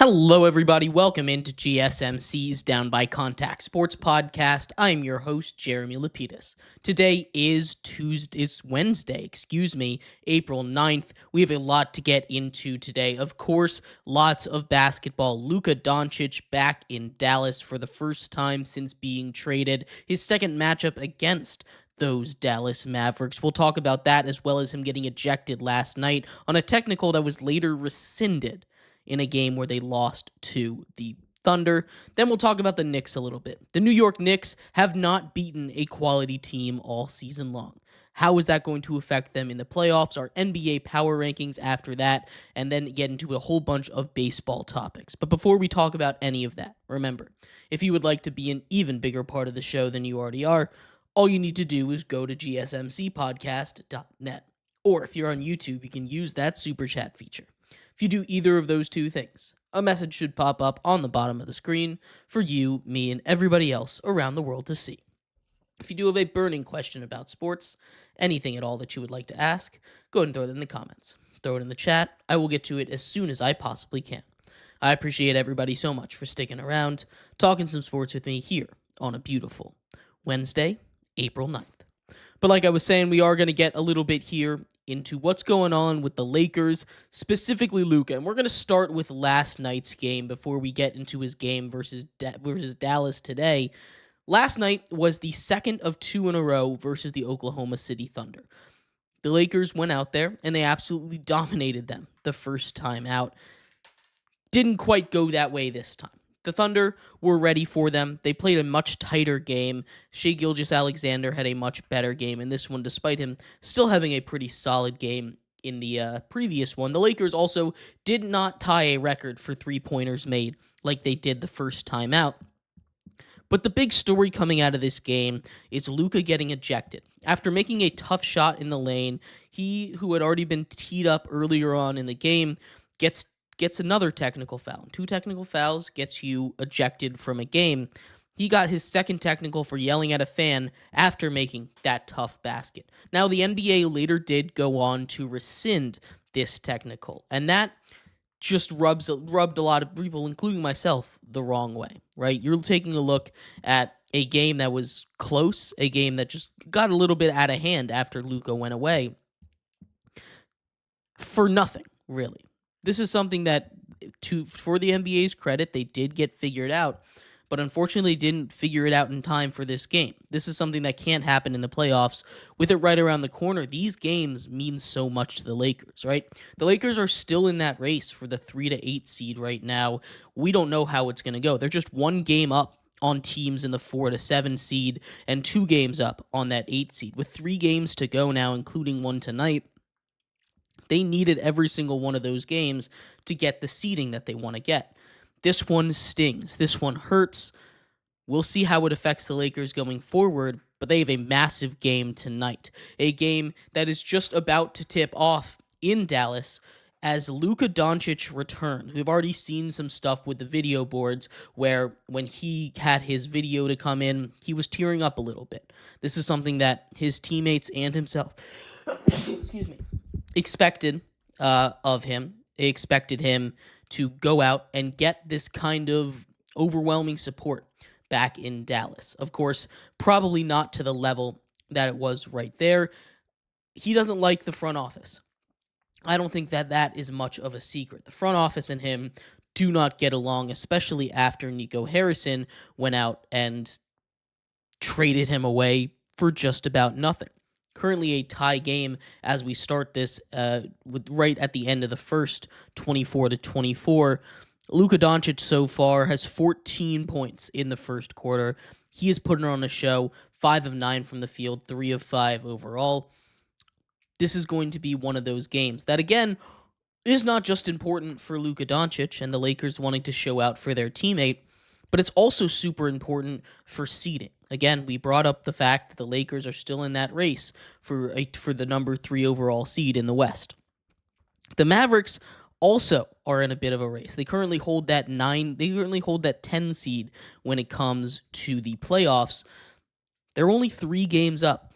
Hello, everybody. Welcome into GSMC's Down by Contact Sports Podcast. I'm your host, Jeremy Lapidus. Today is Wednesday, April 9th. We have a lot to get into today. Of course, lots of basketball. Luka Doncic back in Dallas for the first time since being traded. His second matchup against those Dallas Mavericks. We'll talk about that as well as him getting ejected last night on a technical that was later rescinded in a game where they lost to the Thunder. Then we'll talk about the Knicks a little bit. The New York Knicks have not beaten a quality team all season long. How is that going to affect them in the playoffs? Our NBA power rankings after that, and then get into a whole bunch of baseball topics. But before we talk about any of that, remember, if you would like to be an even bigger part of the show than you already are, all you need to do is go to gsmcpodcast.net. Or if you're on YouTube, you can use that super chat feature. If you do either of those two things, a message should pop up on the bottom of the screen for you, me, and everybody else around the world to see. If you do have a burning question about sports, anything at all that you would like to ask, go ahead and throw it in the comments. Throw it in the chat. I will get to it as soon as I possibly can. I appreciate everybody so much for sticking around, talking some sports with me here on a beautiful Wednesday, April 9th. But like I was saying, we are going to get a little bit here into what's going on with the Lakers, specifically Luka. And we're going to start with last night's game before we get into his game versus Dallas today. Last night was the second of two in a row versus the Oklahoma City Thunder. The Lakers went out there and they absolutely dominated them the first time out. Didn't quite go that way this time. The Thunder were ready for them. They played a much tighter game. Shai Gilgeous-Alexander had a much better game in this one, despite him still having a pretty solid game in the previous one. The Lakers also did not tie a record for three-pointers made like they did the first time out. But the big story coming out of this game is Luka getting ejected. After making a tough shot in the lane, he, who had already been teed up earlier on in the game, gets another technical foul. 2 technical fouls gets you ejected from a game. He got his second technical for yelling at a fan after making that tough basket. Now, the NBA later did go on to rescind this technical, and that just rubbed a lot of people, including myself, the wrong way, right? You're taking a look at a game that was close, a game that just got a little bit out of hand after Luka went away for nothing, really. This is something that, for the NBA's credit, they did get figured out, but unfortunately didn't figure it out in time for this game. This is something that can't happen in the playoffs. With it right around the corner, these games mean so much to the Lakers, right? The Lakers are still in that race for the 3 to 8 seed right now. We don't know how it's going to go. They're just one game up on teams in the 4 to 7 seed and 2 games up on that 8 seed. With 3 games to go now, including one tonight, they needed every single one of those games to get the seeding that they want to get. This one stings. This one hurts. We'll see how it affects the Lakers going forward, but they have a massive game tonight. A game that is just about to tip off in Dallas as Luka Doncic returns. We've already seen some stuff with the video boards where when he had his video to come in, he was tearing up a little bit. This is something that his teammates and himself expected of him. They expected him to go out and get this kind of overwhelming support back in Dallas. Of course, probably not to the level that it was right there. He doesn't like the front office. I don't think that is much of a secret. The front office and him do not get along, especially after Nico Harrison went out and traded him away for just about nothing. Currently a tie game as we start this with right at the end of the first, 24-24. Luka Doncic so far has 14 points in the first quarter. He is putting on a show, 5 of 9 from the field, 3 of 5 overall. This is going to be one of those games that, again, is not just important for Luka Doncic and the Lakers wanting to show out for their teammate, but it's also super important for seeding. Again, we brought up the fact that the Lakers are still in that race for the number 3 overall seed in the West. The Mavericks also are in a bit of a race. They currently hold that 10 seed when it comes to the playoffs. They're only 3 games up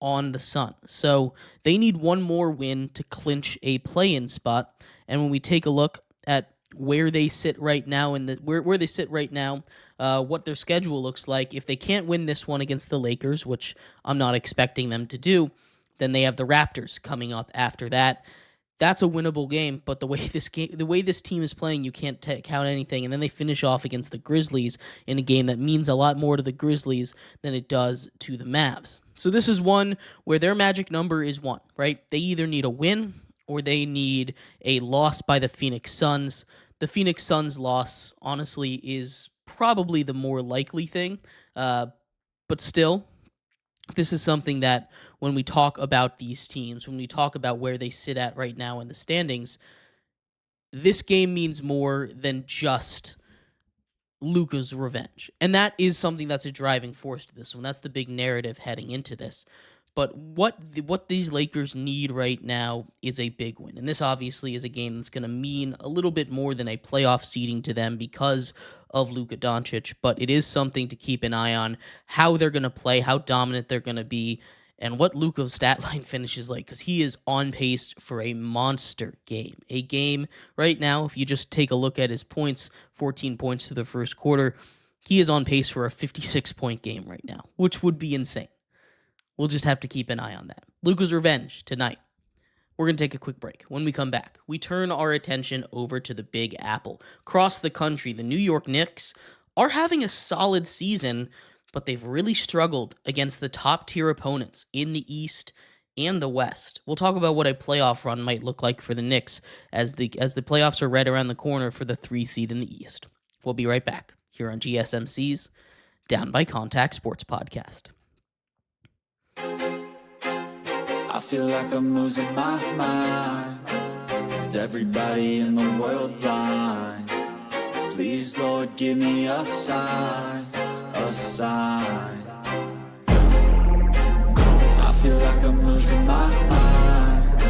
on the Sun. So they need one more win to clinch a play-in spot. And when we take a look at where they sit right now where they sit right now, what their schedule looks like. If they can't win this one against the Lakers, which I'm not expecting them to do, then they have the Raptors coming up after that. That's a winnable game, but the way this team is playing, you can't count anything. And then they finish off against the Grizzlies in a game that means a lot more to the Grizzlies than it does to the Mavs. So this is one where their magic number is 1, right? They either need a win or they need a loss by the Phoenix Suns. The Phoenix Suns loss, honestly, is probably the more likely thing, but still, this is something that when we talk about these teams, when we talk about where they sit at right now in the standings, this game means more than just Luka's revenge. And that is something that's a driving force to this one. That's the big narrative heading into this. But what these Lakers need right now is a big win. And this obviously is a game that's going to mean a little bit more than a playoff seeding to them because of Luka Doncic. But it is something to keep an eye on, how they're going to play, how dominant they're going to be, and what Luka's stat line finishes like, because he is on pace for a monster game. A game right now, if you just take a look at his points, 14 points through the first quarter, he is on pace for a 56-point game right now, which would be insane. We'll just have to keep an eye on that. Luka's revenge tonight. We're going to take a quick break. When we come back, we turn our attention over to the Big Apple. Across the country, the New York Knicks are having a solid season, but they've really struggled against the top-tier opponents in the East and the West. We'll talk about what a playoff run might look like for the Knicks as the playoffs are right around the corner for the 3 seed in the East. We'll be right back here on GSMC's Down by Contact Sports Podcast. I feel like I'm losing my mind. Is everybody in the world blind? Please, Lord, give me a sign, a sign. I feel like I'm losing my mind.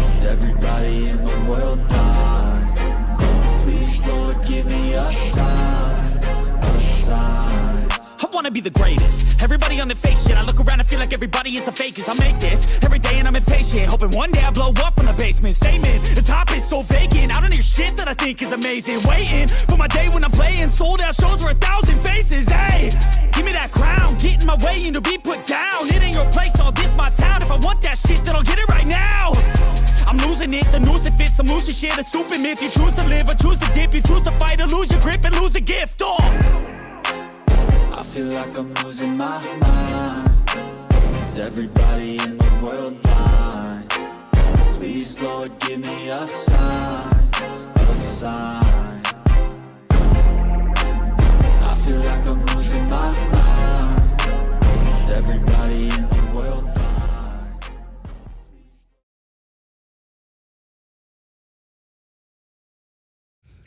Is everybody in the world blind? Please, Lord, give me a sign, a sign. I wanna be the greatest. Everybody on the fake shit. I look around and feel like everybody is the fakest. I make this every day and I'm impatient, hoping one day I blow up from the basement. Statement, the top is so vacant. I don't hear shit that I think is amazing. Waiting for my day when I'm playing sold out shows for 1,000 faces. Hey, give me that crown, get in my way and to be put down. It ain't your place, all this my town. If I want that shit, then I'll get it right now. I'm losing it, the noose it fits. I'm losing shit, a stupid myth. You choose to live or choose to dip. You choose to fight or lose your grip and lose a gift. I feel like I'm losing my mind. Is everybody in the world blind? Please, Lord, give me a sign, a sign. I feel like I'm losing my mind. Is everybody in the world blind?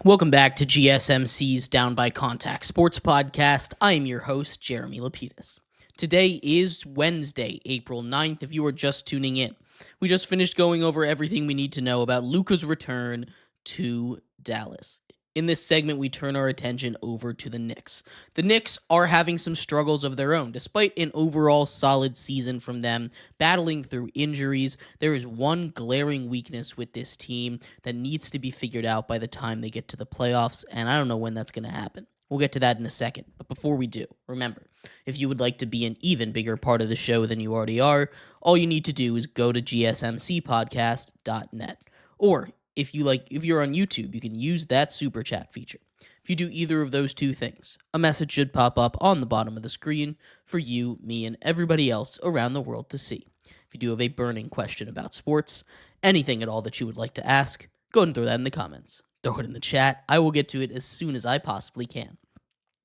Welcome back to GSMC's Down by Contact Sports Podcast. I am your host, Jeremy Lapidus. Today is Wednesday, April 9th, if you are just tuning in. We just finished going over everything we need to know about Luka's return to Dallas. In this segment, we turn our attention over to the Knicks. The Knicks are having some struggles of their own. Despite an overall solid season from them, battling through injuries, there is one glaring weakness with this team that needs to be figured out by the time they get to the playoffs, and I don't know when that's going to happen. We'll get to that in a second, but before we do, remember, if you would like to be an even bigger part of the show than you already are, all you need to do is go to gsmcpodcast.net, or if you're on YouTube, you can use that super chat feature. If you do either of those two things, a message should pop up on the bottom of the screen for you, me, and everybody else around the world to see. If you do have a burning question about sports, anything at all that you would like to ask, go ahead and throw that in the comments. Throw it in the chat. I will get to it as soon as I possibly can.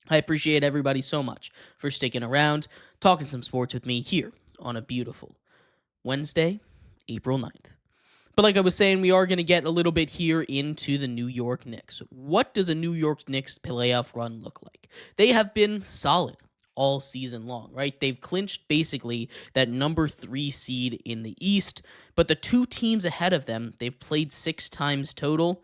I appreciate everybody so much for sticking around, talking some sports with me here on a beautiful Wednesday, April 9th. But like I was saying, we are going to get a little bit here into the New York Knicks. What does a New York Knicks playoff run look like? They have been solid all season long, right? They've clinched basically that number 3 seed in the East, but the two teams ahead of them, they've played 6 times total.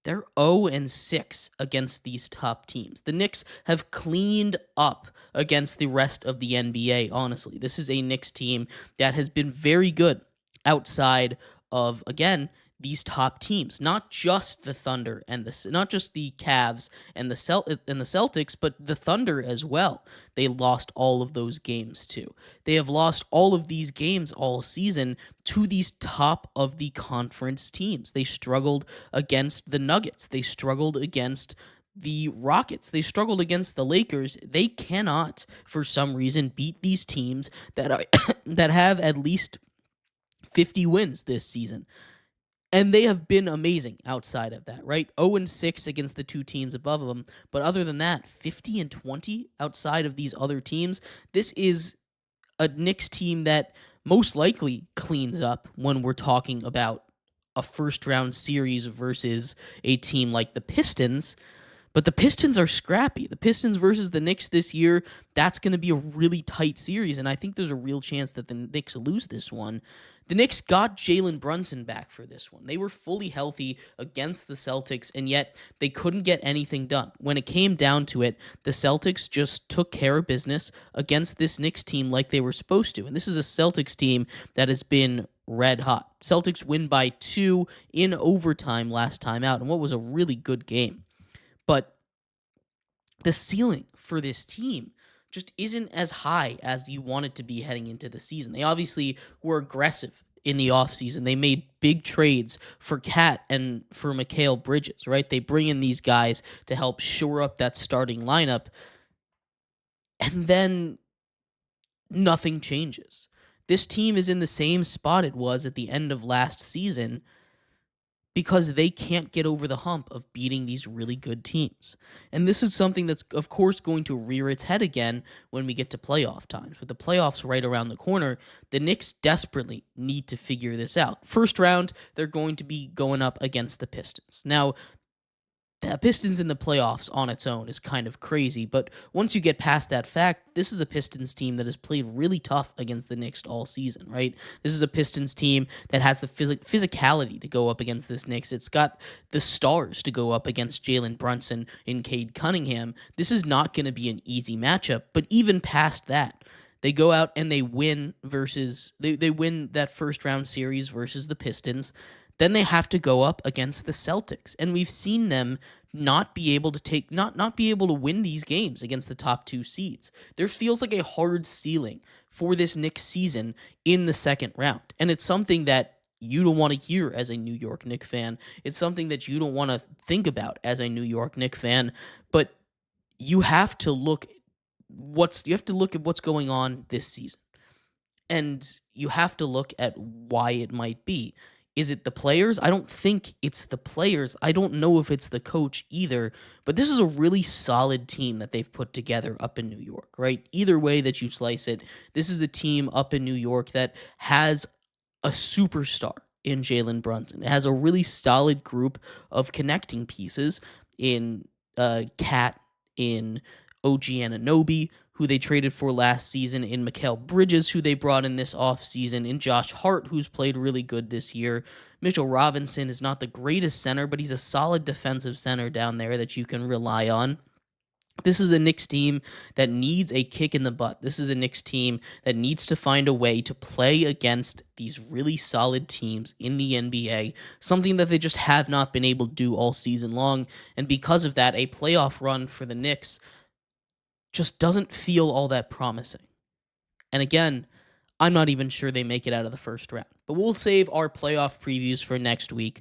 They're 0-6 against these top teams. The Knicks have cleaned up against the rest of the NBA, honestly. This is a Knicks team that has been very good outside of, again, these top teams, not just the Thunder and not just the Cavs and the Celtics, but the Thunder as well. They lost all of those games too. They have lost all of these games all season to these top of the conference teams. They struggled against the Nuggets. They struggled against the Rockets. They struggled against the Lakers. They cannot, for some reason, beat these teams that are that have at least 50 wins this season. And they have been amazing outside of that, right? 0-6 against the two teams above them. But other than that, 50-20 outside of these other teams. This is a Knicks team that most likely cleans up when we're talking about a first-round series versus a team like the Pistons. But the Pistons are scrappy. The Pistons versus the Knicks this year, that's going to be a really tight series, and I think there's a real chance that the Knicks lose this one. The Knicks got Jalen Brunson back for this one. They were fully healthy against the Celtics, and yet they couldn't get anything done. When it came down to it, the Celtics just took care of business against this Knicks team like they were supposed to, and this is a Celtics team that has been red hot. Celtics win by 2 in overtime last time out, and what was a really good game. But the ceiling for this team just isn't as high as you want it to be heading into the season. They obviously were aggressive in the offseason. They made big trades for Cat and for Mikal Bridges, right? They bring in these guys to help shore up that starting lineup, and then nothing changes. This team is in the same spot it was at the end of last season because they can't get over the hump of beating these really good teams. And this is something that's, of course, going to rear its head again when we get to playoff times. With the playoffs right around the corner, the Knicks desperately need to figure this out. First round, they're going to be going up against the Pistons. Now, the Pistons in the playoffs on its own is kind of crazy, but once you get past that fact, this is a Pistons team that has played really tough against the Knicks all season, right? This is a Pistons team that has the physicality to go up against this Knicks. It's got the stars to go up against Jalen Brunson and Cade Cunningham. This is not going to be an easy matchup, but even past that, they go out and they win they win that first round series versus the Pistons. Then they have to go up against the Celtics, and we've seen them not be able to win these games against the top 2 seeds. There feels like a hard ceiling for this Knicks season in the second round, and it's something that you don't want to hear as a New York Knicks fan. It's something that you don't want to think about as a New York Knicks fan, but you have to look at what's going on this season, and you have to look at why it might be. Is it the players? I don't think it's the players. I don't know if it's the coach either, but this is a really solid team that they've put together up in New York, right? Either way that you slice it, this is a team up in New York that has a superstar in Jalen Brunson. It has a really solid group of connecting pieces in Cat, in OG Anunoby, who they traded for last season, in Mikal Bridges, who they brought in this offseason, in Josh Hart, who's played really good this year. Mitchell Robinson is not the greatest center, but he's a solid defensive center down there that you can rely on. This is a Knicks team that needs a kick in the butt. This is a Knicks team that needs to find a way to play against these really solid teams in the NBA, something that they just have not been able to do all season long. And because of that, a playoff run for the Knicks just doesn't feel all that promising. And again, I'm not even sure they make it out of the first round. But we'll save our playoff previews for next week.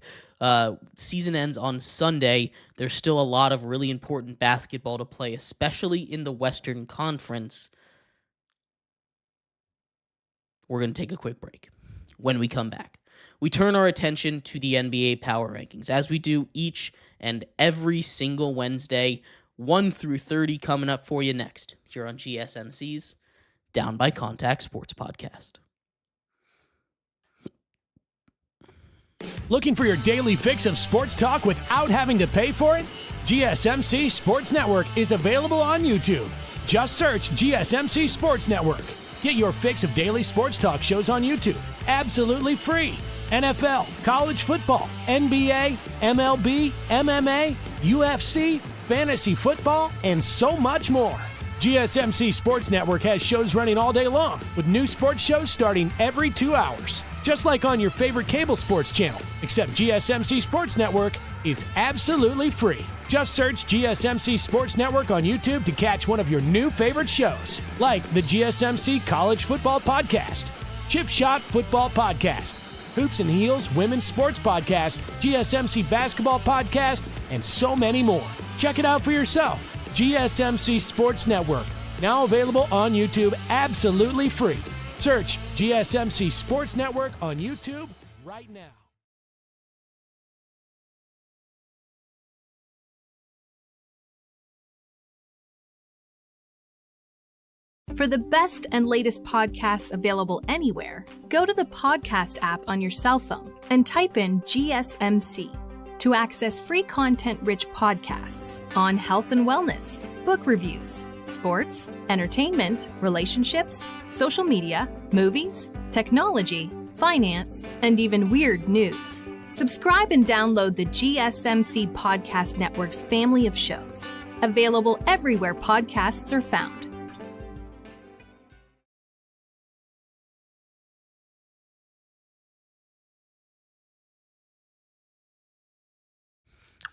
Season ends on Sunday. There's still a lot of really important basketball to play, especially in the Western Conference. We're going to take a quick break. When we come back, we turn our attention to the NBA Power Rankings, as we do each and every single Wednesday. 1 through 30 coming up for you next, here on GSMC's Down by Contact Sports Podcast. Looking for your daily fix of sports talk without having to pay for it? GSMC Sports Network is available on YouTube. Just search GSMC Sports Network. Get your fix of daily sports talk shows on YouTube, absolutely free. NFL, college football, NBA, MLB, MMA, UFC, fantasy football, and so much more. GSMC Sports Network has shows running all day long, with new sports shows starting every 2 hours. just like on your favorite cable sports channel, except GSMC Sports Network is absolutely free. Just search GSMC Sports Network on YouTube to catch one of your new favorite shows, like the GSMC College Football Podcast, Chip Shot Football Podcast, Hoops and Heels Women's Sports Podcast, GSMC Basketball Podcast, and so many more. Check it out for yourself. GSMC Sports Network, now available on YouTube absolutely free. Search GSMC Sports Network on YouTube right now. For the best and latest podcasts available anywhere, go to the podcast app on your cell phone and type in GSMC to access free content-rich podcasts on health and wellness, book reviews, sports, entertainment, relationships, social media, movies, technology, finance, and even weird news. Subscribe and download the GSMC Podcast Network's family of shows, available everywhere podcasts are found.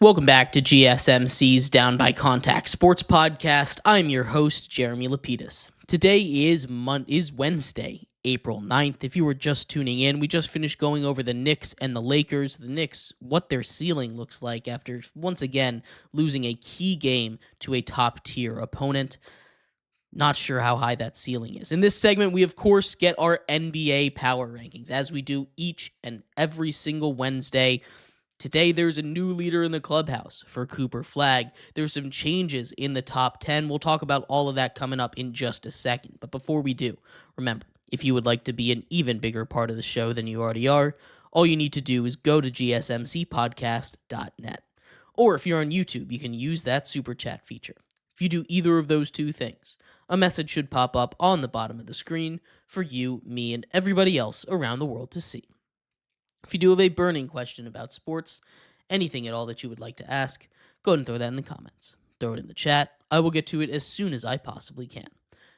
Welcome back to GSMC's Down by Contact Sports Podcast. I'm your host, Jeremy Lapidus. Today is Wednesday, April 9th. If you were just tuning in, we just finished going over the Knicks and the Lakers. The Knicks, what their ceiling looks like after once again losing a key game to a top-tier opponent. Not sure how high that ceiling is. In this segment, we of course get our NBA power rankings, as we do each and every single Wednesday. Today, there's a new leader in the clubhouse for Cooper Flagg. There's some changes in the top 10. We'll talk about all of that coming up in just a second. But before we do, remember, if you would like to be an even bigger part of the show than you already are, all you need to do is go to gsmcpodcast.net. Or if you're on YouTube, you can use that super chat feature. If you do either of those two things, a message should pop up on the bottom of the screen for you, me, and everybody else around the world to see. If you do have a burning question about sports, anything at all that you would like to ask, go ahead and throw that in the comments. Throw it in the chat. I will get to it as soon as I possibly can.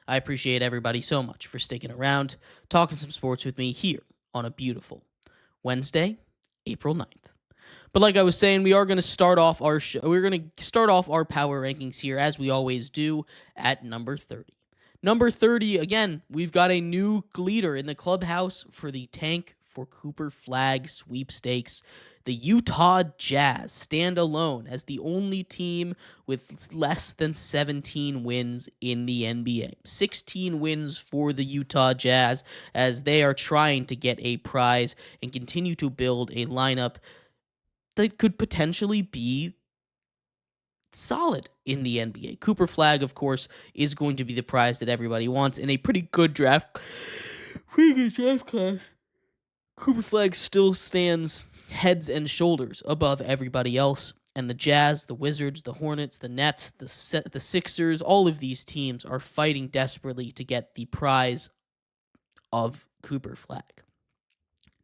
I appreciate everybody so much for sticking around, talking some sports with me here on a beautiful Wednesday, April 9th. But like I was saying, we are going to start off our show. We're going to start off our power rankings here, as we always do, at number 30. Number 30, again, we've got a new leader in the clubhouse for the Tank for Cooper Flagg sweepstakes. The Utah Jazz stand alone as the only team with less than 17 wins in the NBA. 16 wins for the Utah Jazz as they are trying to get a prize and continue to build a lineup that could potentially be solid in the NBA. Cooper Flagg, of course, is going to be the prize that everybody wants in a pretty good draft class. Cooper Flagg still stands heads and shoulders above everybody else, and the Jazz, the Wizards, the Hornets, the Nets, the Sixers, all of these teams are fighting desperately to get the prize of Cooper Flagg.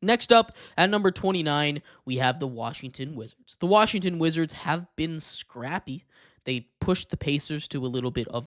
Next up, at number 29, we have the Washington Wizards. The Washington Wizards have been scrappy. They pushed the Pacers to a little bit of